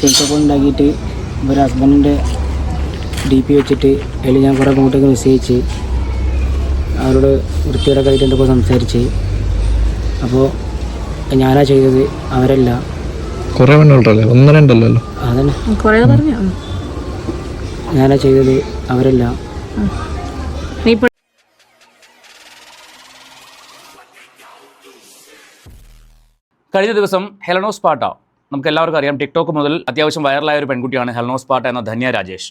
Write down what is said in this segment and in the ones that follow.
Fake account ഉണ്ടാക്കിയിട്ട് ഒരു ഹസ്ബൻഡിൻ്റെ DP വെച്ചിട്ട് അതിൽ ഞാൻ കുറേ അങ്ങോട്ടേക്ക് മെസ്സേജ് അയച്ച് അവരോട് വൃത്തിയോടൊക്കെ ആയിട്ട് എന്തൊക്കെ സംസാരിച്ച്. അപ്പോൾ ഞാനാ ചെയ്തത്, അവരല്ല. കുറേ പെണ്ണുണ്ടല്ലേ, ഒന്ന് രണ്ടല്ലോ. അതന്നെ ഞാനാ ചെയ്തത്, അവരല്ല. കഴിഞ്ഞ ദിവസം ഹെലനോസ് പാട്ട, നമുക്ക് എല്ലാവർക്കും അറിയാം, ടിക്ടോക്ക് മുതൽ അത്യാവശ്യം വൈറലായ ഒരു പെൺകുട്ടിയാണ് ഹെലനോസ് പാട്ട എന്ന ധന്യ രാജേഷ്.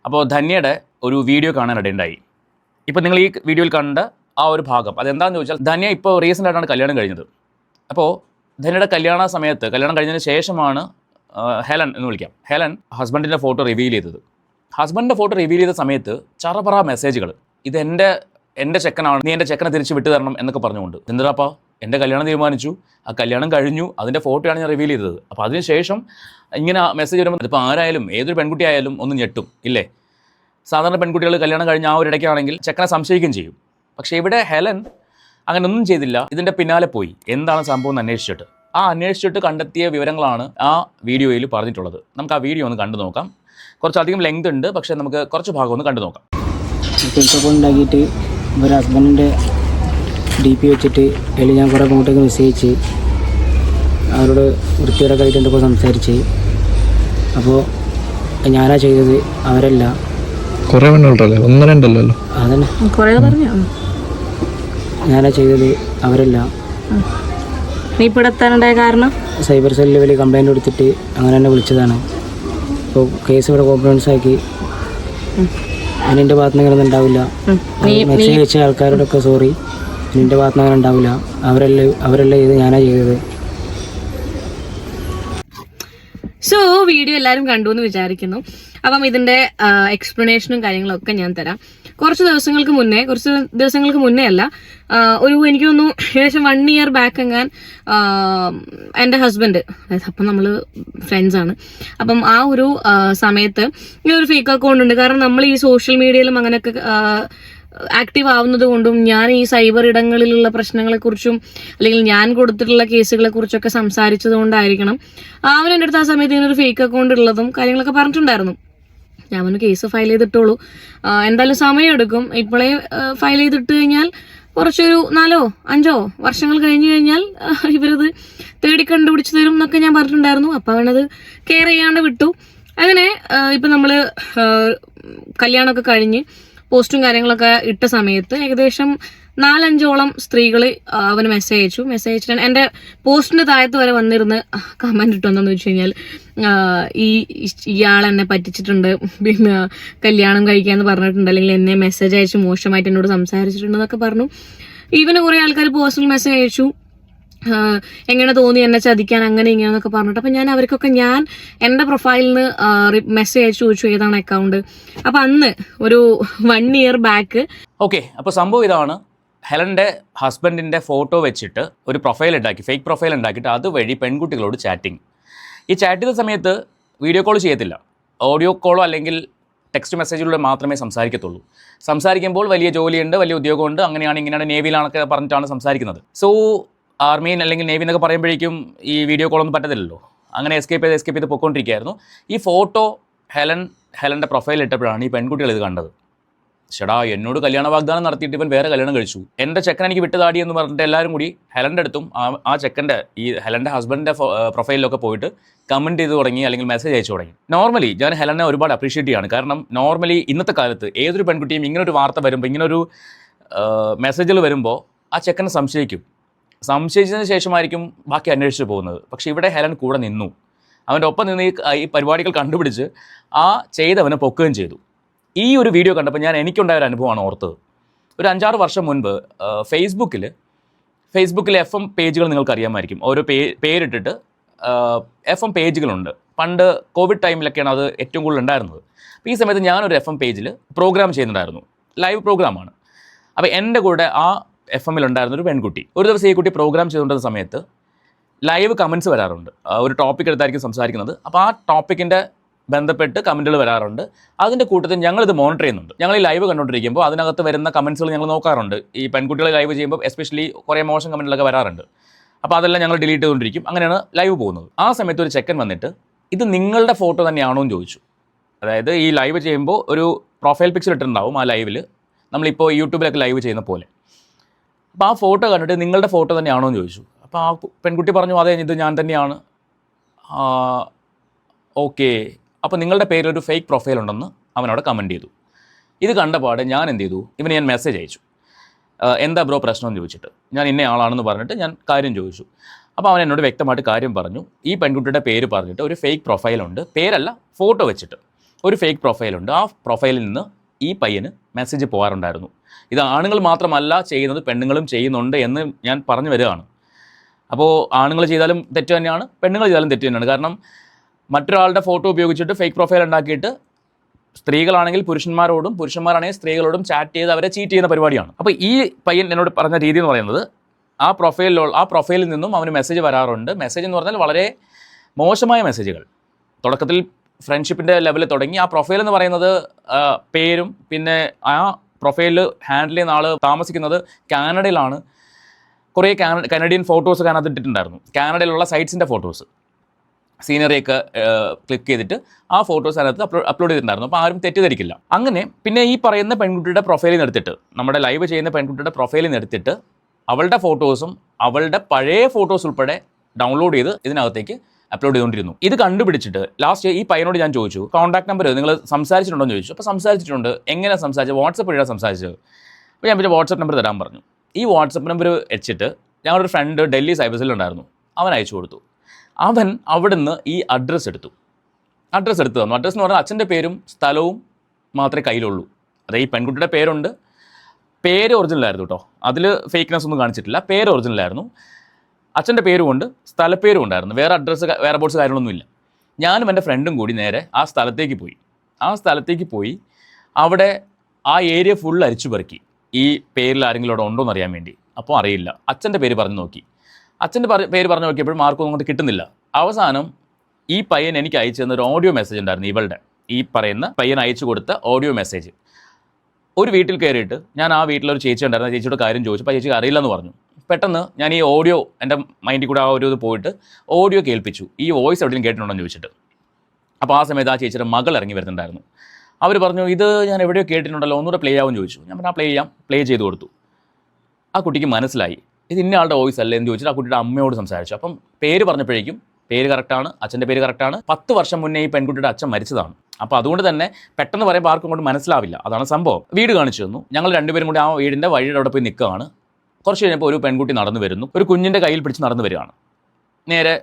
അപ്പോൾ ധന്യയുടെ ഒരു വീഡിയോ കാണാനിടയുണ്ടായി. ഇപ്പോൾ നിങ്ങൾ ഈ വീഡിയോയിൽ കണ്ട ആ ഒരു ഭാഗം അതെന്താണെന്ന് ചോദിച്ചാൽ, ധന്യ ഇപ്പോൾ റീസെൻ്റ് ആയിട്ടാണ് കല്യാണം കഴിഞ്ഞത്. അപ്പോൾ ധന്യയുടെ കല്യാണം കഴിഞ്ഞതിന് ശേഷമാണ് ഹെലൻ എന്ന് വിളിക്കാം, ഹെലൻ ഹസ്ബൻഡിൻ്റെ ഫോട്ടോ റിവീൽ ചെയ്തത്. ഹസ്ബൻഡിൻ്റെ ഫോട്ടോ റിവീൽ ചെയ്ത സമയത്ത് ചറപറ മെസ്സേജുകൾ, ഇത് എൻ്റെ ചെക്കനാണ്, നീ എൻ്റെ ചെക്കനെ തിരിച്ച് വിട്ടു തരണം എന്നൊക്കെ പറഞ്ഞുകൊണ്ട്. എന്താപ്പാ, എൻ്റെ കല്യാണം തീരുമാനിച്ചു, ആ കല്യാണം കഴിഞ്ഞു, അതിൻ്റെ ഫോട്ടോയാണ് ഞാൻ റിവീൽ ചെയ്തത്. അപ്പോൾ അതിനുശേഷം ഇങ്ങനെ മെസ്സേജ് വരുമ്പോൾ ഇതിപ്പോൾ ആരായാലും ഏതൊരു പെൺകുട്ടി ആയാലും ഒന്ന് ഞെട്ടും ഇല്ലേ. സാധാരണ പെൺകുട്ടികൾ കല്യാണം കഴിഞ്ഞ ആ ഒരു ഇടയ്ക്കാണെങ്കിൽ ചെക്കനെ സംശയിക്കുകയും ചെയ്യും. പക്ഷേ ഇവിടെ ഹെലൻ അങ്ങനെ ഒന്നും ചെയ്തില്ല, ഇതിൻ്റെ പിന്നാലെ പോയി എന്താണ് സംഭവം എന്ന് അന്വേഷിച്ചിട്ട് കണ്ടെത്തിയ വിവരങ്ങളാണ് ആ വീഡിയോയിൽ പറഞ്ഞിട്ടുള്ളത്. നമുക്ക് ആ വീഡിയോ ഒന്ന് കണ്ടു നോക്കാം. കുറച്ചധികം ലെങ്ത് ഉണ്ട്, പക്ഷേ നമുക്ക് കുറച്ച് ഭാഗം ഒന്ന് കണ്ടു നോക്കാം. ഫേക്ക് അക്കൗണ്ട് ഉണ്ടാക്കിയിട്ട് ഒരു ഹസ്ബൻഡിൻ്റെ DP വെച്ചിട്ട് അതിൽ ഞാൻ കുറേ അങ്ങോട്ടേക്ക് മെസ്സേജ് അയച്ച് അവരോട് വൃത്തിയോടൊക്കെ ആയിട്ട് എന്തൊക്കെ സംസാരിച്ച്. അപ്പോൾ ഞാനാ ചെയ്തത്, അവരല്ല. കുറേ പെണ്ണുണ്ടല്ലേ, ഒന്ന് രണ്ടല്ലോ. അതന്നെ ഞാനാ ചെയ്തത്, അവരല്ല. കാരണം സൈബർ സെല്ലിൽ വലിയ കംപ്ലൈൻറ്റ് കൊടുത്തിട്ട് അങ്ങനെ തന്നെ വിളിച്ചതാണ്. അപ്പോൾ കേസ് ഇവിടെ കോൺഫിഡൻസ് ആക്കി. എൻ്റെ ഭാഗത്ത് നിന്ന് ഇങ്ങനെ ഉണ്ടാവില്ല. മെസ്സേജ് അയച്ച ആൾക്കാരോടൊക്കെ സോറി, എൻ്റെ ഭാഗത്ത് നിന്ന് അങ്ങനെ ഉണ്ടാവില്ല. അവരല്ല ചെയ്ത്, ഞാനാ ചെയ്തത്. സോ വീഡിയോ എല്ലാവരും കണ്ടു എന്ന് വിചാരിക്കുന്നു. അപ്പം ഇതിന്റെ എക്സ്പ്ലനേഷനും കാര്യങ്ങളൊക്കെ ഞാൻ തരാം. കുറച്ച് ദിവസങ്ങൾക്ക് മുന്നേ അല്ല, എനിക്ക് തോന്നുന്നു ഏകദേശം 1 year ബാക്ക് എങ്ങാൻ എൻ്റെ ഹസ്ബൻഡ്, അപ്പം നമ്മൾ ഫ്രണ്ട്സാണ്, അപ്പം ആ ഒരു സമയത്ത് ഇങ്ങനെ ഒരു ഫേക്ക് അക്കൗണ്ട് ഉണ്ട്. കാരണം നമ്മൾ ഈ സോഷ്യൽ മീഡിയയിലും അങ്ങനെയൊക്കെ ആക്റ്റീവ് ആവുന്നത് കൊണ്ടും ഞാൻ ഈ സൈബർ ഇടങ്ങളിലുള്ള പ്രശ്നങ്ങളെക്കുറിച്ചും അല്ലെങ്കിൽ ഞാൻ കൊടുത്തിട്ടുള്ള കേസുകളെ കുറിച്ചൊക്കെ സംസാരിച്ചത് കൊണ്ടായിരിക്കണം അവൻ എൻ്റെ അടുത്ത് ആ സമയത്ത് ഇങ്ങനെ ഒരു ഫേക്ക് അക്കൗണ്ട് ഉള്ളതും കാര്യങ്ങളൊക്കെ പറഞ്ഞിട്ടുണ്ടായിരുന്നു. ഞാൻ ഒന്ന് കേസ് ഫയൽ ചെയ്തിട്ടുള്ളൂ, എന്തായാലും സമയമെടുക്കും, ഇപ്പോഴേ ഫയൽ ചെയ്തിട്ട് കഴിഞ്ഞാൽ കുറച്ചൊരു 4-5 വർഷങ്ങൾ കഴിഞ്ഞ് കഴിഞ്ഞാൽ ഇവരത് തേടി കണ്ടുപിടിച്ച് തരും എന്നൊക്കെ ഞാൻ പറഞ്ഞിട്ടുണ്ടായിരുന്നു. അപ്പോൾ അവനത് കെയർ ചെയ്യാണ്ട് വിട്ടു. അങ്ങനെ ഇപ്പം നമ്മൾ കല്യാണമൊക്കെ കഴിഞ്ഞ് പോസ്റ്റും കാര്യങ്ങളൊക്കെ ഇട്ട സമയത്ത് ഏകദേശം 4-5ഓളം സ്ത്രീകൾ അവന് മെസ്സേജ് അയച്ചിട്ടാണ് എൻ്റെ പോസ്റ്റിൻ്റെ താഴത്ത് വരെ വന്നിരുന്ന് കമൻറ്റ് ഇട്ടെന്നു വെച്ച് കഴിഞ്ഞാൽ, ഇയാൾ എന്നെ പറ്റിച്ചിട്ടുണ്ട്, പിന്നെ കല്യാണം കഴിക്കാമെന്ന് പറഞ്ഞിട്ടുണ്ട്, അല്ലെങ്കിൽ എന്നെ മെസ്സേജ് അയച്ച് മോശമായിട്ട് എന്നോട് സംസാരിച്ചിട്ടുണ്ടെന്നൊക്കെ പറഞ്ഞു. ഈവന് കുറേ ആൾക്കാർ പേഴ്സണൽ മെസ്സേജ് അയച്ചു, എങ്ങനെ തോന്നി എന്നെ ചതിക്കാൻ, അങ്ങനെ ഇങ്ങനെയെന്നൊക്കെ പറഞ്ഞിട്ട്. അപ്പം അവർക്കൊക്കെ ഞാൻ എൻ്റെ പ്രൊഫൈലിൽ നിന്ന് മെസ്സേജ് അയച്ചു ചോദിച്ചു ഏതാണ് അക്കൗണ്ട്. അപ്പം അന്ന് ഒരു 1 year ബാക്ക്. ഓക്കെ, അപ്പോൾ സംഭവം ഇതാണ്. ഹെലൻ്റെ ഹസ്ബൻഡിൻ്റെ ഫോട്ടോ വെച്ചിട്ട് ഒരു ഫേക്ക് പ്രൊഫൈൽ ഉണ്ടാക്കിയിട്ട് അതുവഴി പെൺകുട്ടികളോട് ചാറ്റിങ്. ഈ ചാറ്റ് ചെയ്ത സമയത്ത് വീഡിയോ കോൾ ചെയ്യത്തില്ല, ഓഡിയോ കോളോ അല്ലെങ്കിൽ ടെക്സ്റ്റ് മെസ്സേജിലൂടെ മാത്രമേ സംസാരിക്കത്തുള്ളൂ. സംസാരിക്കുമ്പോൾ വലിയ ജോലിയുണ്ട്, വലിയ ഉദ്യോഗമുണ്ട്, അങ്ങനെയാണ് ഇങ്ങനെയാണ്, നേവിയിലാണൊക്കെ പറഞ്ഞിട്ടാണ് സംസാരിക്കുന്നത്. സോ ആർമീൻ അല്ലെങ്കിൽ നേവി എന്നൊക്കെ പറയുമ്പോഴേക്കും ഈ വീഡിയോ കോളൊന്നും പറ്റത്തില്ലല്ലോ. അങ്ങനെ എസ്കേപ്പ് ചെയ്ത് പൊയ്ക്കൊണ്ടിരിക്കുകയായിരുന്നു. ഈ ഫോട്ടോ ഹെലൻ്റെ പ്രൊഫൈൽ ഇട്ടപ്പോഴാണ് ഈ പെൺകുട്ടികൾ ഇത് കണ്ടത്. ചേടാ, എന്നോട് കല്യാണ വാഗ്ദാനം നടത്തിയിട്ട് ഇവൻ വേറെ കല്യാണം കഴിച്ചു, എൻ്റെ ചെക്കൻ എനിക്ക് വിട്ടുതാടി എന്ന് പറഞ്ഞിട്ട് എല്ലാവരും കൂടി ഹെലൻ്റെ അടുത്തും ആ ചെക്കൻ്റെ ഹെലൻ്റെ ഹസ്ബൻഡിൻ്റെ പ്രൊഫൈലിലൊക്കെ പോയിട്ട് കമൻറ്റ് ചെയ്ത് തുടങ്ങി, അല്ലെങ്കിൽ മെസ്സേജ് അയച്ചു തുടങ്ങി. നോർമലി ഞാൻ ഹെലനെ ഒരുപാട് അപ്രീഷിയേറ്റ് ചെയ്യാണ്. കാരണം നോർമലി ഇന്നത്തെ കാലത്ത് ഏതൊരു പെൺകുട്ടിയും ഇങ്ങനൊരു വാർത്ത വരുമ്പോൾ, ഇങ്ങനൊരു മെസ്സേജുകൾ വരുമ്പോൾ ആ ചെക്കനെ സംശയിച്ചതിന് ശേഷമായിരിക്കും ബാക്കി അന്വേഷിച്ച് പോകുന്നത്. പക്ഷേ ഇവിടെ ഹെലൻ കൂടെ നിന്നു, അവൻ്റെ ഒപ്പം നിന്ന് ഈ പരിപാടികൾ കണ്ടുപിടിച്ച് ആ ചെയ്തവനെ പൊക്കുകയും ചെയ്തു. ഈ ഒരു വീഡിയോ കണ്ടപ്പോൾ എനിക്കുണ്ടായ ഒരു അനുഭവമാണ് ഓർത്തത്. ഒരു 5-6 വർഷം മുൻപ് ഫേസ്ബുക്കിൽ FM പേജുകൾ നിങ്ങൾക്ക് അറിയാമായിരിക്കും. ഓരോ പേരിട്ടിട്ട് FM പേജുകളുണ്ട്. പണ്ട് കോവിഡ് ടൈമിലൊക്കെയാണ് അത് ഏറ്റവും കൂടുതൽ ഉണ്ടായിരുന്നത്. അപ്പോൾ ഈ സമയത്ത് ഞാനൊരു FM പേജിൽ പ്രോഗ്രാം ചെയ്യുന്നുണ്ടായിരുന്നു, ലൈവ് പ്രോഗ്രാമാണ്. അപ്പോൾ എൻ്റെ കൂടെ ആ FM ഉണ്ടായിരുന്നൊരു പെൺകുട്ടി, ഒരു ദിവസം ഈ കുട്ടി പ്രോഗ്രാം ചെയ്തുകൊണ്ടിരുന്ന സമയത്ത് ലൈവ് കമൻറ്റ്സ് വരാറുണ്ട്. ഒരു ടോപ്പിക് എടുത്തായിരിക്കും സംസാരിക്കുന്നത്. അപ്പോൾ ആ ടോപ്പിക്കിൻ്റെ ബന്ധപ്പെട്ട് കമൻറ്റുകൾ വരാറുണ്ട്. അതിൻ്റെ കൂട്ടത്തിൽ ഞങ്ങളിത് മോണിറ്റർ ചെയ്യുന്നുണ്ട്. ഞങ്ങൾ ഈ ലൈവ് കണ്ടുകൊണ്ടിരിക്കുമ്പോൾ അതിനകത്ത് വരുന്ന കമൻറ്റ്സുകൾ ഞങ്ങൾ നോക്കാറുണ്ട്. ഈ പെൺകുട്ടികൾ ലൈവ് ചെയ്യുമ്പോൾ എസ്പെഷ്യലി കുറേ മോശം കമൻറ്റുകളൊക്കെ വരാറുണ്ട്. അപ്പോൾ അതെല്ലാം ഞങ്ങൾ ഡിലീറ്റ് ചെയ്തുകൊണ്ടിരിക്കും. അങ്ങനെയാണ് ലൈവ് പോകുന്നത്. ആ സമയത്ത് ഒരു ചെക്കൻ വന്നിട്ട് ഇത് നിങ്ങളുടെ ഫോട്ടോ തന്നെയാണോ എന്ന് ചോദിച്ചു. അതായത് ഈ ലൈവ് ചെയ്യുമ്പോൾ ഒരു പ്രൊഫൈൽ പിക്ചർ ഇട്ടിട്ടുണ്ടാവും ആ ലൈവിൽ, നമ്മളിപ്പോൾ യൂട്യൂബിലൊക്കെ ലൈവ് ചെയ്യുന്ന പോലെ. അപ്പോൾ ആ ഫോട്ടോ കണ്ടിട്ട് നിങ്ങളുടെ ഫോട്ടോ തന്നെയാണോ എന്ന് ചോദിച്ചു. അപ്പോൾ ആ പെൺകുട്ടി പറഞ്ഞു അതെ ഇത് ഞാൻ തന്നെയാണ്. ഓക്കെ, അപ്പോൾ നിങ്ങളുടെ പേരിലൊരു ഫേക്ക് പ്രൊഫൈൽ ഉണ്ടെന്ന് അവനോട് കമൻറ്റ് ചെയ്തു. ഇത് കണ്ടപാടെ ഞാൻ എന്ത് ചെയ്തു, ഇവന് ഞാൻ മെസ്സേജ് അയച്ചു, എന്താ ബ്രോ പ്രശ്നമെന്ന് ചോദിച്ചിട്ട്. ഞാൻ ഇന്ന ആളാണെന്ന് പറഞ്ഞിട്ട് ഞാൻ കാര്യം ചോദിച്ചു. അപ്പോൾ അവൻ എന്നോട് വ്യക്തമായിട്ട് കാര്യം പറഞ്ഞു. ഈ പെൺകുട്ടിയുടെ പേര് പറഞ്ഞിട്ട് ഒരു ഫേക്ക് പ്രൊഫൈലുണ്ട്, പേരല്ല ഫോട്ടോ വെച്ചിട്ട് ഒരു ഫേക്ക് പ്രൊഫൈലുണ്ട്. ആ പ്രൊഫൈലിൽ നിന്ന് ഈ പയ്യന് മെസ്സേജ് പോകാറുണ്ടായിരുന്നു. ഇത് ആണുങ്ങൾ മാത്രമല്ല ചെയ്യുന്നത്, പെണ്ണുങ്ങളും ചെയ്യുന്നുണ്ട് എന്ന് ഞാൻ പറഞ്ഞു വരികയാണ്. അപ്പോൾ ആണുങ്ങൾ ചെയ്താലും തെറ്റ് തന്നെയാണ്, പെണ്ണുങ്ങൾ ചെയ്താലും തെറ്റ് തന്നെയാണ്. കാരണം മറ്റൊരാളുടെ ഫോട്ടോ ഉപയോഗിച്ചിട്ട് ഫേക്ക് പ്രൊഫൈൽ ഉണ്ടാക്കിയിട്ട് സ്ത്രീകളാണെങ്കിൽ പുരുഷന്മാരോടും പുരുഷന്മാരാണെങ്കിൽ സ്ത്രീകളോടും ചാറ്റ് ചെയ്ത് അവരെ ചീറ്റ് ചെയ്യുന്ന പരിപാടിയാണ്. അപ്പോൾ ഈ പയ്യൻ എന്നോട് പറഞ്ഞ രീതി എന്ന് പറയുന്നത് ആ പ്രൊഫൈലിൽ നിന്നും അവന് മെസ്സേജ് വരാറുണ്ട്. മെസ്സേജ് എന്ന് പറഞ്ഞാൽ വളരെ മോശമായ മെസ്സേജുകൾ. തുടക്കത്തിൽ ഫ്രണ്ട്ഷിപ്പിൻ്റെ ലെവലിൽ തുടങ്ങി. ആ പ്രൊഫൈൽ എന്ന് പറയുന്നത് പേരും പിന്നെ ആ പ്രൊഫൈലിൽ ഹാൻഡിൽ ചെയ്യുന്ന ആൾ താമസിക്കുന്നത് കാനഡയിലാണ്. കുറേ കനഡിയൻ ഫോട്ടോസ് അതിനകത്ത് ഇട്ടിട്ടുണ്ടായിരുന്നു. കാനഡയിലുള്ള സൈറ്റ്സിൻ്റെ ഫോട്ടോസ് സീനറിയൊക്കെ ക്ലിക്ക് ചെയ്തിട്ട് ആ ഫോട്ടോസ് അതിനകത്ത് അപ്ലോഡ് ചെയ്തിട്ടുണ്ടായിരുന്നു. അപ്പോൾ ആരും തെറ്റിദ്ധരിക്കില്ല. അങ്ങനെ പിന്നെ ഈ പറയുന്ന പെൺകുട്ടിയുടെ പ്രൊഫൈലിൽ നിന്ന് എടുത്തിട്ട്, നമ്മുടെ ലൈവ് ചെയ്യുന്ന പെൺകുട്ടിയുടെ പ്രൊഫൈലിൽ നിന്ന് എടുത്തിട്ട് അവളുടെ ഫോട്ടോസും അവളുടെ പഴയ ഫോട്ടോസ് ഉൾപ്പെടെ ഡൗൺലോഡ് ചെയ്ത് ഇതിനകത്തേക്ക് അപ്ലോഡ് ചെയ്തുകൊണ്ടിരുന്നു. ഇത് കണ്ടുപിടിച്ചിട്ട് ലാസ്റ്റ് ഈ പയ്യനോട് ഞാൻ ചോദിച്ചു, കോൺടാക്ട് നമ്പർ നിങ്ങൾ സംസാരിച്ചിട്ടുണ്ടോ എന്ന് ചോദിച്ചു. അപ്പോൾ സംസാരിച്ചിട്ടുണ്ട്. എങ്ങനെ സംസാരിച്ചത്? വാട്സപ്പ് വഴിയാണ് സംസാരിച്ചത്. അപ്പോൾ ഞാൻ പിന്നെ വാട്സപ്പ് നമ്പർ തരാൻ പറഞ്ഞു. ഈ വാട്സപ്പ് നമ്പർ വെച്ചിട്ട് ഞങ്ങളൊരു ഫ്രണ്ട് ഡൽഹി സൈബർ സെല്ലുണ്ടായിരുന്നു, അവൻ അയച്ചു കൊടുത്തു. അവൻ അവിടുന്ന് ഈ അഡ്രസ്സ് എടുത്തു തന്നു. അഡ്രസ്സ് എന്ന് പറഞ്ഞാൽ അച്ഛൻ്റെ പേരും സ്ഥലവും മാത്രമേ കയ്യിലുള്ളൂ. അതായത് ഈ പെൺകുട്ടിയുടെ പേരുണ്ട്, പേര് ഒറിജിനലായിരുന്നു കേട്ടോ, അതിൽ ഫേക്ക്നെസ് ഒന്നും കാണിച്ചിട്ടില്ല, പേര് ഒറിജിനലായിരുന്നു. അച്ഛൻ്റെ പേരുമുണ്ട്, സ്ഥലപ്പേരും ഉണ്ടായിരുന്നു, വേറെ അഡ്രസ്സ് വേറെ ബോർഡ്സ് കാര്യങ്ങളൊന്നുമില്ല. ഞാനും എൻ്റെ ഫ്രണ്ടും കൂടി നേരെ ആ സ്ഥലത്തേക്ക് പോയി അവിടെ ആ ഏരിയ ഫുൾ അരിച്ചു പെറുക്കി, ഈ പേരിൽ ആരെങ്കിലും അവിടെ ഉണ്ടോ എന്ന് അറിയാൻ വേണ്ടി. അപ്പോൾ അറിയില്ല. അച്ഛൻ്റെ പേര് പറഞ്ഞു നോക്കി. അച്ഛൻ്റെ പേര് പറഞ്ഞു നോക്കിയപ്പോൾ മാർക്കൊന്നും അങ്ങോട്ട് കിട്ടുന്നില്ല. അവസാനം ഈ പയ്യൻ എനിക്ക് അയച്ചു തന്ന ഒരു ഓഡിയോ മെസ്സേജ് ഉണ്ടായിരുന്നു. ഇവളുടെ ഈ പറയുന്ന പയ്യൻ അയച്ചു കൊടുത്ത ഓഡിയോ മെസ്സേജ്. ഒരു വീട്ടിൽ കയറിയിട്ട് ഞാൻ ആ വീട്ടിലൊരു ചേച്ചി ഉണ്ടായിരുന്നു, ചേച്ചിയോട് കാര്യം ചോദിച്ചപ്പോൾ ചേച്ചിക്ക് അറിയില്ലെന്ന് പറഞ്ഞു. പെട്ടെന്ന് ഞാൻ ഈ ഓഡിയോ എൻ്റെ മൈൻഡിൽ കൂടെ ആ ഒരു ഇത് പോയിട്ട് ഓഡിയോ കേൾപ്പിച്ചു, ഈ വോയിസ് എവിടെയും കേട്ടിട്ടുണ്ടോ എന്ന് ചോദിച്ചിട്ട്. അപ്പോൾ ആ സമയത്ത് ആ ചേച്ചിയുടെ മകൾ ഇറങ്ങി വരുന്നുണ്ടായിരുന്നു. അവർ പറഞ്ഞു ഇത് ഞാൻ എവിടെയോ കേട്ടിട്ടുണ്ടല്ലോ, ഒന്നുകൂടെ പ്ലേ ആവുമെന്ന് ചോദിച്ചു. ഞാൻ പറഞ്ഞു പ്ലേ ചെയ്ത് കൊടുത്തു. ആ കുട്ടിക്ക് മനസ്സിലായി ഇത് ഇന്ന ആളുടെ വോയിസ് അല്ലേ എന്ന് ചോദിച്ചിട്ട് ആ കുട്ടിയുടെ അമ്മയോട് സംസാരിച്ചു. അപ്പം പേര് പറഞ്ഞപ്പോഴേക്കും പേര് കറക്റ്റാണ്, അച്ഛൻ്റെ പേര് കറക്റ്റാണ്. 10 വർഷം മുന്നേ ഈ പെൺകുട്ടിയുടെ അച്ഛൻ മരിച്ചതാണ്. അപ്പോൾ അതുകൊണ്ട് തന്നെ പെട്ടെന്ന് പറയുമ്പോൾ ആർക്കും കൊണ്ട് മനസ്സിലാവില്ല. അതാണ് സംഭവം. വീട് കാണിച്ചു തന്നു. ഞങ്ങൾ രണ്ടുപേരും കൂടി ആ വീടിൻ്റെ വഴിയുടെ അവിടെ പോയി നിൽക്കുകയാണ്. കുറച്ച് കഴിഞ്ഞപ്പോൾ ഒരു പെൺകുട്ടി നടന്നു വരുന്നു, ഒരു കുഞ്ഞിൻ്റെ കയ്യിൽ പിടിച്ച് നടന്നു വരികയാണ്. നേരെ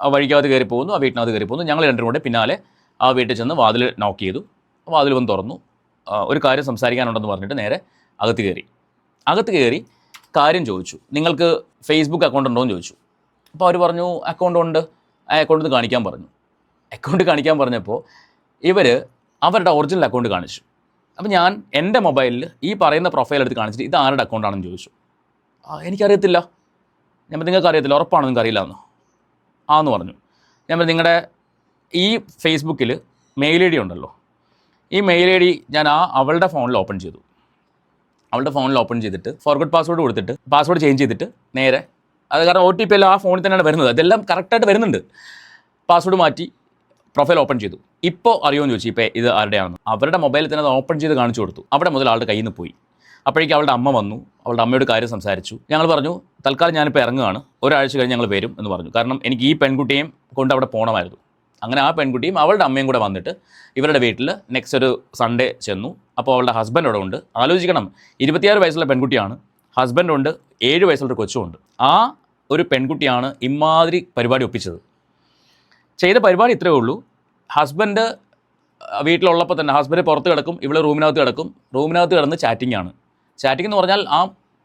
ആ വഴിക്കകത്ത് കയറി പോകുന്നു, ആ വീട്ടിനകത്ത് കയറി പോകുന്നു. ഞങ്ങൾ രണ്ടും കൂടെ പിന്നാലെ ആ വീട്ടിൽ ചെന്ന് വാതിൽ നോക്ക് ചെയ്തു. വാതിൽ വന്ന് തുറന്നു. ഒരു കാര്യം സംസാരിക്കാനുണ്ടെന്ന് പറഞ്ഞിട്ട് നേരെ അകത്ത് കയറി കാര്യം ചോദിച്ചു. നിങ്ങൾക്ക് ഫേസ്ബുക്ക് അക്കൗണ്ട് ഉണ്ടോ എന്ന് ചോദിച്ചു. അപ്പോൾ അവർ പറഞ്ഞു അക്കൗണ്ട് ഉണ്ട്, ആ അക്കൗണ്ട് കാണിക്കാൻ പറഞ്ഞു. അക്കൗണ്ട് കാണിക്കാൻ പറഞ്ഞപ്പോൾ ഇവർ അവരുടെ ഒറിജിനൽ അക്കൗണ്ട് കാണിച്ചു. അപ്പോൾ ഞാൻ എൻ്റെ മൊബൈലിൽ ഈ പറയുന്ന പ്രൊഫൈൽ എടുത്ത് കാണിച്ചിട്ട് ഇത് ആരുടെ അക്കൗണ്ടാണെന്ന് ചോദിച്ചു. എനിക്കറിയത്തില്ല. ഞാൻ നിങ്ങൾക്ക് അറിയത്തില്ല, ഉറപ്പാണോ നിങ്ങൾക്ക് അറിയില്ല എന്ന്? ആന്ന് പറഞ്ഞു. ഞാൻ നിങ്ങളുടെ ഈ ഫേസ്ബുക്കിൽ മെയിൽ ഐ ഡി ഉണ്ടല്ലോ, ഈ മെയിൽ ഐ ഡി ഞാൻ അവളുടെ ഫോണിൽ ഓപ്പൺ ചെയ്തു. അവളുടെ ഫോണിൽ ഓപ്പൺ ചെയ്തിട്ട് ഫോർഗോട്ട് പാസ്വേഡ് കൊടുത്തിട്ട് പാസ്വേഡ് ചേഞ്ച് ചെയ്തിട്ട് നേരെ അത് കാരണം OTP എല്ലാം ആ ഫോണിൽ തന്നെയാണ് വരുന്നത്, അതെല്ലാം കറക്റ്റായിട്ട് വരുന്നുണ്ട്. പാസ്വേഡ് മാറ്റി പ്രൊഫൈൽ ഓപ്പൺ ചെയ്തു. ഇപ്പോൾ അറിയുമെന്ന് ചോദിച്ചു ഇപ്പോൾ ഇത് ആരുടെയാണെന്ന്. അവരുടെ മൊബൈലിൽ തന്നെ അത് ഓപ്പൺ ചെയ്ത് കാണിച്ചു കൊടുത്തു. അവിടെ മുതൽ ആളുടെ കയ്യിൽ നിന്ന് പോയി. അപ്പോഴേക്കും അവളുടെ അമ്മ വന്നു. അവളുടെ അമ്മയോട് കാര്യം സംസാരിച്ചു. ഞങ്ങൾ പറഞ്ഞു തൽക്കാലം ഞാനിപ്പോൾ ഇറങ്ങുകയാണ്, ഒരാഴ്ച കഴിഞ്ഞ് ഞങ്ങൾ വരും എന്ന് പറഞ്ഞു. കാരണം എനിക്ക് ഈ പെൺകുട്ടിയെയും കൊണ്ട് അവിടെ പോകണമായിരുന്നു. അങ്ങനെ ആ പെൺകുട്ടിയും അവളുടെ അമ്മയും കൂടെ വന്നിട്ട് ഇവരുടെ വീട്ടിൽ നെക്സ്റ്റ് ഒരു സൺഡേ ചെന്നു. അപ്പോൾ അവളുടെ ഹസ്ബൻഡ് അവിടെ ഉണ്ട്. ആലോചിക്കണം, 26 വയസ്സുള്ള പെൺകുട്ടിയാണ്, ഹസ്ബൻഡുണ്ട്, 7 വയസ്സുള്ള കൊച്ചുമുണ്ട്. ആ ഒരു പെൺകുട്ടിയാണ് ഇമാതിരി പരിപാടി ഒപ്പിച്ചത്. ചെയ്ത പരിപാടി ഇത്രയേ ഉള്ളൂ. ഹസ്ബൻഡ് വീട്ടിലുള്ളപ്പോൾ തന്നെ ഹസ്ബൻഡ് പുറത്ത് കിടക്കും, ഇവള് റൂമിനകത്ത് കിടന്ന് ചാറ്റിംഗ് ആണ്. ചാറ്റിംഗ് എന്ന് പറഞ്ഞാൽ ആ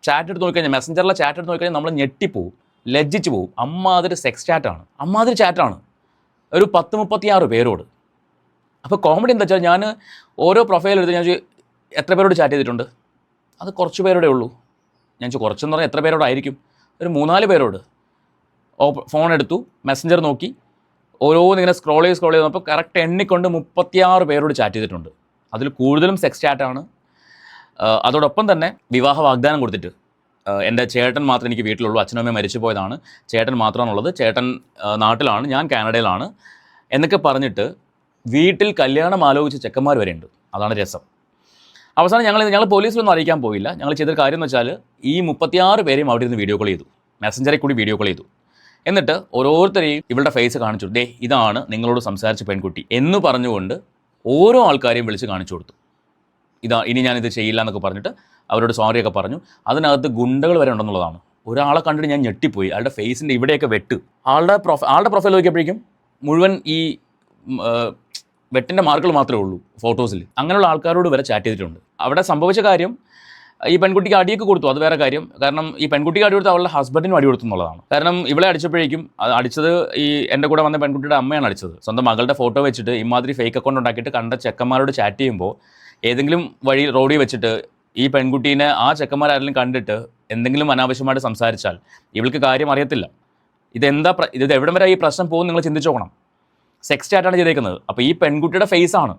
ചാറ്റ് എടുത്ത് നോക്കിക്കഴിഞ്ഞാൽ, മെസ്സഞ്ചറിലെ ചാറ്റ് എടുത്ത് നോക്കിക്കഴിഞ്ഞാൽ നമ്മൾ ഞെട്ടിപ്പോവും, ലജ്ജിച്ച് പോവും. അമ്മാതിരി സെക്സ് ചാറ്റാണ്, അമ്മാതിരി ചാറ്റാണ്, ഒരു 10-36 പേരോട്. അപ്പോൾ കോമഡി എന്താ വെച്ചാൽ ഞാൻ ഓരോ പ്രൊഫൈൽ എടുത്ത് ഞാൻ എത്ര പേരോട് ചാറ്റ് ചെയ്തിട്ടുണ്ട്? അത് കുറച്ച് പേരോടെ ഉള്ളൂ. ഞാൻ കുറച്ചെന്ന് പറഞ്ഞാൽ എത്ര പേരോടായിരിക്കും? ഒരു 3-4 പേരോട്. ഫോൺ എടുത്തു, മെസ്സഞ്ചർ നോക്കി, ഓരോന്നിങ്ങനെ സ്ക്രോൾ ചെയ്ത് നോക്കുമ്പോൾ കറക്റ്റ് എണ്ണിക്കൊണ്ട് 36 പേരോട് ചാറ്റ് ചെയ്തിട്ടുണ്ട്. അതിൽ കൂടുതലും സെക്സ് ചാറ്റാണ്. അതോടൊപ്പം തന്നെ വിവാഹ വാഗ്ദാനം കൊടുത്തിട്ട് എൻ്റെ ചേട്ടൻ മാത്രമേ എനിക്ക് വീട്ടിലുള്ളൂ, അച്ഛനും അമ്മയും മരിച്ചു പോയതാണ്, ചേട്ടൻ മാത്രമാണുള്ളത്, ചേട്ടൻ നാട്ടിലാണ്, ഞാൻ കാനഡയിലാണ്, എന്നൊക്കെ പറഞ്ഞിട്ട് വീട്ടിൽ കല്യാണം ആലോചിച്ച ചെക്കന്മാർ വരെ ഉണ്ട്. അതാണ് രസം. അവസാനം ഞങ്ങൾ പോലീസിലൊന്നും അറിയിക്കാൻ പോയില്ല. ഞങ്ങൾ ചെയ്തൊരു കാര്യം എന്ന് വെച്ചാൽ ഈ 36 പേരെയും അവിടെ ഇരുന്ന് വീഡിയോ കോൾ ചെയ്തു, മെസ്സഞ്ചറിൽ കൂടി വീഡിയോ കോൾ ചെയ്തു. എന്നിട്ട് ഓരോരുത്തരെയും ഇവളുടെ ഫേസ് കാണിച്ചു, ദേ ഇതാണ് നിങ്ങളോട് സംസാരിച്ച പെൺകുട്ടി എന്ന് പറഞ്ഞുകൊണ്ട് ഓരോ ആൾക്കാരെയും വിളിച്ച് കാണിച്ചു കൊടുത്തു. ഇനി ഞാനിത് ചെയ്യില്ല എന്നൊക്കെ പറഞ്ഞിട്ട് അവരോട് സോറിയൊക്കെ പറഞ്ഞു. അതിനകത്ത് ഗുണ്ടകൾ വരെ ഉണ്ടെന്നുള്ളതാണ്. ഒരാളെ കണ്ടിട്ട് ഞാൻ ഞെട്ടിപ്പോയി. അയാളുടെ ഫേസിൻ്റെ ഇവിടെയൊക്കെ വെട്ട്, ആളുടെ പ്രൊഫൈൽ നോക്കിയപ്പോഴേക്കും മുഴുവൻ ഈ വെട്ടിൻ്റെ മാർക്കുകൾ മാത്രമേ ഉള്ളൂ ഫോട്ടോസിൽ. അങ്ങനെയുള്ള ആൾക്കാരോട് വരെ ചാറ്റ് ചെയ്തിട്ടുണ്ട്. അവിടെ സംഭവിച്ച കാര്യം, ഈ പെൺകുട്ടിക്ക് അടിയൊക്കെ കൊടുത്തു, അത് വേറെ കാര്യം. കാരണം ഈ പെൺകുട്ടിക്ക് അടി കൊടുത്ത് അവളുടെ ഹസ്ബൻഡിനും അടി കൊടുത്തു എന്നുള്ളതാണ്. കാരണം ഇവളെ അടിച്ചപ്പോഴേക്കും അടിച്ചത് ഈ എൻ്റെ കൂടെ വന്ന പെൺകുട്ടിയുടെ അമ്മയാണ് അടിച്ചത്. സ്വന്തം മകളുടെ ഫോട്ടോ വെച്ചിട്ട് ഇമാതിരി ഫേക്ക് അക്കൗണ്ട് ഉണ്ടാക്കിയിട്ട് കണ്ട ചെക്കന്മാരോട് ചാറ്റ് ചെയ്യുമ്പോൾ ഏതെങ്കിലും വഴി റോഡിൽ വെച്ചിട്ട് ഈ പെൺകുട്ടീനെ ആ ചെക്കന്മാരാരെങ്കിലും കണ്ടിട്ട് എന്തെങ്കിലും അനാവശ്യമായിട്ട് സംസാരിച്ചാൽ ഇവൾക്ക് കാര്യം അറിയത്തില്ല. ഇത് എവിടം വരെ ഈ പ്രശ്നം പോകും നിങ്ങൾ ചിന്തിച്ചു നോക്കണം. സെക്സ് ചാറ്റാണ് ചെയ്തേക്കുന്നത്. അപ്പോൾ ഈ പെൺകുട്ടിയുടെ ഫേസാണ്.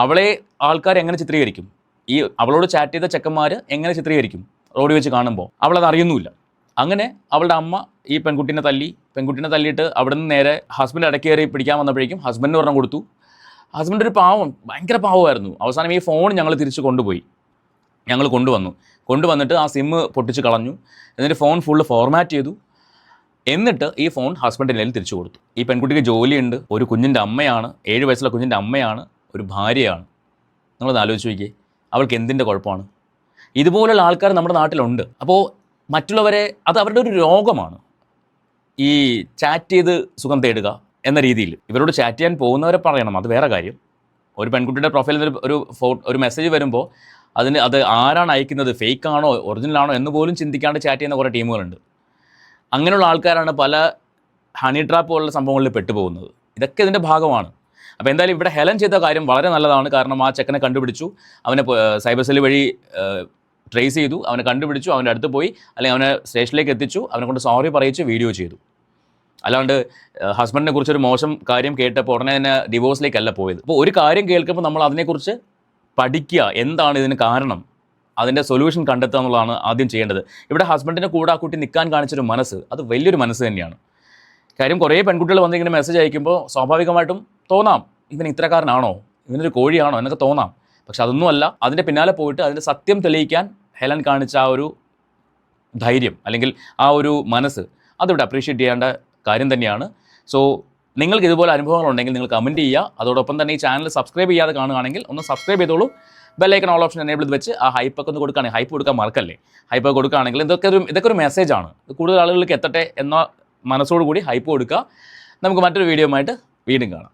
അവളെ ആൾക്കാർ എങ്ങനെ ചിത്രീകരിക്കും? ഈ അവളോട് ചാറ്റ് ചെയ്ത ചെക്കന്മാർ എങ്ങനെ ചിത്രീകരിക്കും റോഡിൽ വെച്ച് കാണുമ്പോൾ? അവളത് അറിയുന്നുമില്ല. അങ്ങനെ അവളുടെ അമ്മ ഈ പെൺകുട്ടീനെ തല്ലിയിട്ട് അവിടെ നിന്ന് നേരെ ഹസ്ബൻഡ് ഇടയ്ക്ക് കയറി പിടിക്കാൻ വന്നപ്പോഴേക്കും ഹസ്ബൻഡിന് ഒരെണ്ണം കൊടുത്തു. ഹസ്ബൻഡ് ഒരു പാവം, ഭയങ്കര പാവമായിരുന്നു. അവസാനം ഈ ഫോൺ ഞങ്ങൾ തിരിച്ച് കൊണ്ടുവന്നിട്ട് ആ സിമ്മ് പൊട്ടിച്ച് കളഞ്ഞു. എന്നിട്ട് ഫോൺ ഫുള്ള് ഫോർമാറ്റ് ചെയ്തു. എന്നിട്ട് ഈ ഫോൺ ഹസ്ബൻഡിൻ്റെ കയ്യിൽ തിരിച്ചു കൊടുത്തു. ഈ പെൺകുട്ടിക്ക് ജോലിയുണ്ട്, ഒരു കുഞ്ഞിൻ്റെ അമ്മയാണ്, 7 വയസ്സുള്ള കുഞ്ഞിൻ്റെ അമ്മയാണ്, ഒരു ഭാര്യയാണ്. നിങ്ങളത് ആലോചിച്ച് നോക്കിയേ, അവൾക്ക് എന്തിൻ്റെ കുഴപ്പമാണ്? ഇതുപോലുള്ള ആൾക്കാർ നമ്മുടെ നാട്ടിലുണ്ട്. അപ്പോൾ മറ്റുള്ളവരെ, അത് അവരുടെ ഒരു രോഗമാണ്, ഈ ചാറ്റ് ചെയ്ത് സുഖം തേടുക എന്ന രീതിയിൽ. ഇവരോട് ചാറ്റ് ചെയ്യാൻ പോകുന്നവരെ പറയണം, അത് വേറെ കാര്യം. ഒരു പെൺകുട്ടിയുടെ പ്രൊഫൈലിൽ ഒരു മെസ്സേജ് വരുമ്പോൾ അത് ആരാണ് അയക്കുന്നത്, ഫേക്ക് ആണോ ഒറിജിനലാണോ എന്ന് പോലും ചിന്തിക്കാണ്ട് ചാറ്റ് ചെയ്യുന്ന കുറേ ടീമുകളുണ്ട്. അങ്ങനെയുള്ള ആൾക്കാരാണ് പല ഹണി ട്രാപ്പ് പോലുള്ള സംഭവങ്ങളിൽ പെട്ടുപോകുന്നത്. ഇതൊക്കെ ഇതിൻ്റെ ഭാഗമാണ്. അപ്പോൾ എന്തായാലും ഇവിടെ ഹെലൻ ചെയ്ത കാര്യം വളരെ നല്ലതാണ്. കാരണം ആ ചെക്കനെ കണ്ടുപിടിച്ചു, അവനെ സൈബർ സെൽ വഴി ട്രേസ് ചെയ്തു, അവനെ കണ്ടുപിടിച്ചു, അവൻ്റെ അടുത്ത് പോയി, അല്ലെങ്കിൽ അവനെ സ്റ്റേഷനിലേക്ക് എത്തിച്ചു, അവനെ കൊണ്ട് സോറി പറയിച്ച് വീഡിയോ ചെയ്തു. അല്ലാണ്ട് ഹസ്ബൻഡിനെ കുറിച്ചൊരു മോശം കാര്യം കേട്ടപ്പോൾ ഉടനെ തന്നെ ഡിവോഴ്സിലേക്കല്ല പോയത്. അപ്പോൾ ഒരു കാര്യം കേൾക്കുമ്പോൾ നമ്മൾ അതിനെക്കുറിച്ച് പഠിക്കുക, എന്താണ് ഇതിന് കാരണം, അതിൻ്റെ സൊല്യൂഷൻ കണ്ടെത്തുക എന്നുള്ളതാണ് ആദ്യം ചെയ്യേണ്ടത്. ഇവിടെ ഹസ്ബൻഡിൻ്റെ കൂടെ ആ കുട്ടി നിൽക്കാൻ കാണിച്ചൊരു മനസ്സ്, അത് വലിയൊരു മനസ്സ് തന്നെയാണ്. കാര്യം കുറേ പെൺകുട്ടികൾ വന്നിങ്ങനെ മെസ്സേജ് അയക്കുമ്പോൾ സ്വാഭാവികമായിട്ടും തോന്നാം, ഇവൻ ഇത്രക്കാരനാണോ, ഇവനൊരു കോഴിയാണോ എന്നൊക്കെ തോന്നാം. പക്ഷെ അതൊന്നുമല്ല. അതിൻ്റെ പിന്നാലെ പോയിട്ട് അതിൻ്റെ സത്യം തെളിയിക്കാൻ ഹെലൻ കാണിച്ച ആ ഒരു ധൈര്യം, അല്ലെങ്കിൽ ആ ഒരു മനസ്സ്, അതിവിടെ അപ്രീഷിയേറ്റ് ചെയ്യേണ്ട കാര്യം തന്നെയാണ്. സോ നിങ്ങൾക്ക് ഇതുപോലെ അനുഭവങ്ങളുണ്ടെങ്കിൽ നിങ്ങൾ കമൻറ്റ് ചെയ്യുക. അതോടൊപ്പം തന്നെ ഈ ചാനൽ സബ്സ്ക്രൈബ് ചെയ്യാതെ കാണുകയാണെങ്കിൽ ഒന്ന് സബ്സ്ക്രൈബ് ചെയ്തോളൂ. ബെല്ലൈക്കൺ ഓൾ ഓപ്ഷൻ എനേബിൾ ചെയ്ത് വെച്ച് ആ ഹൈപ്പൊക്കെ ഒന്ന് കൊടുക്കുകയാണെങ്കിൽ, ഹൈപ്പ് കൊടുക്കാൻ മറക്കല്ലേ, ഹൈപ്പ് കൊടുക്കുകയാണെങ്കിൽ ഇതൊക്കെ ഒരു മെസ്സേജാണ്, ഇത് കൂടുതൽ ആളുകളിലേക്ക് എത്തട്ടെ എന്ന മനസ്സോടുകൂടി ഹൈപ്പ് കൊടുക്കുക. നമുക്ക് മറ്റൊരു വീഡിയോ ആയിട്ട് വീണ്ടും കാണാം.